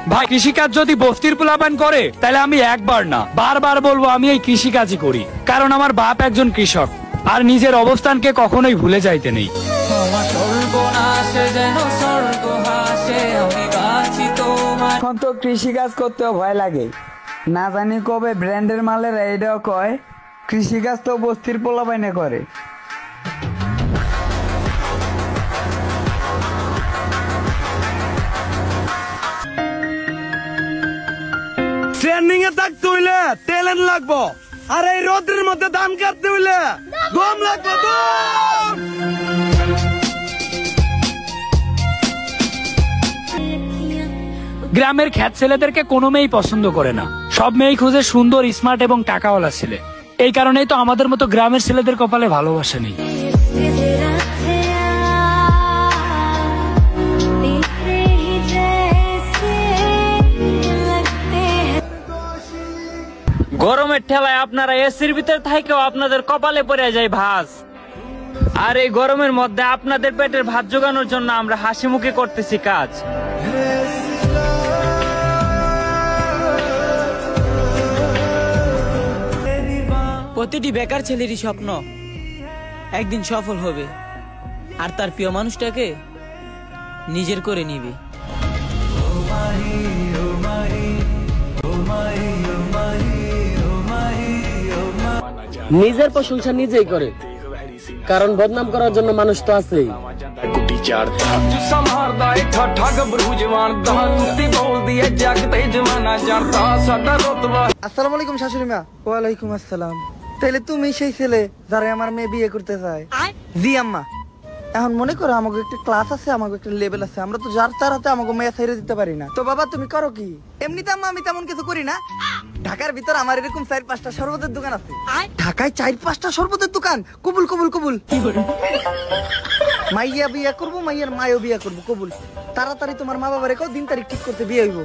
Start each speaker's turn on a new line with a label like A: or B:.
A: ভাই কৃষিকাজ যদি বস্তির পোলাপান করে তাহলে আমি একবার না বারবার বলবো আমি এই কৃষিকাজই করি, কারণ আমার বাপ একজন কৃষক আর নিজের অবস্থানকে কখনোই ভুলে যাইতে নেই।
B: এখন তো কৃষিকাজ করতেও ভয় লাগে, না জানি কবে ব্র্যান্ডের মালের এইটাও কয় কৃষিকাজ তো বস্তির পোলাপাইনে করে।
C: ট্রেনিং এ থাকতে হইলে ট্যালেন্ট লাগবো, আর এই রোদ্রের মধ্যে ধান কাটতে হইলে গম লাগবে।
A: গ্রামের খ্যাত ছেলেদেরকে কোনো মেয়েই পছন্দ করে না, সব মেয়েই খুঁজে সুন্দর, স্মার্ট এবং টাকাওয়ালা ছেলে। এই কারণেই তো আমাদের মতো গ্রামের ছেলেদের কপালে ভালোবাসা নেই।
D: গরমের ঠেলায় আপনারা এসির ভিতরে থাকেও আপনাদের কপালে পড়ে যায় ভাঁজ, আর এই গরমের মধ্যে আপনাদের পেটের ভাত জোগানোর জন্য আমরা হাসি মুখে করতেছি কাজ।
E: প্রতিটি বেকার ছেলেরই স্বপ্ন একদিন সফল হবে আর তার প্রিয় মানুষটাকে নিজের করে নিবে।
F: নিজের প্রশংসা নিজেই করে, কারণ বদনাম করার জন্য মানুষ তো আছেই।
B: আসসালামু আলাইকুম শাশুড়ি মা। ওয়ালাইকুম আসসালাম। তাইলে তুমি সেই ছেলে যারা আমার মেয়ে বিয়ে করতে চায়? জি আম্মা। এখন মনে করো আমাকে একটা ক্লাস আছে, আমাকে একটা লেভেল আছে, আমরা তো যার তার হাতে আমাকে মেয়ে ছেড়ে দিতে পারি না। তো বাবা তুমি করো কি? এমনিতে আম্মা আমি তেমন কিছু করি না। ঢাকার ভিতর আমার এরকম 4-5টা শরবতের দোকান আছে। ঢাকায় 4-5টা শরবতের দোকান? কবুল কবুল কবুল। মাইয়া বিয়া করবো, মাইয়ার মায়ও বিয়া করবো, কবুল। তাড়াতাড়ি তোমার মা বাবা রেখো, দিন তারিখ ঠিক করতে বিয়ে হইব।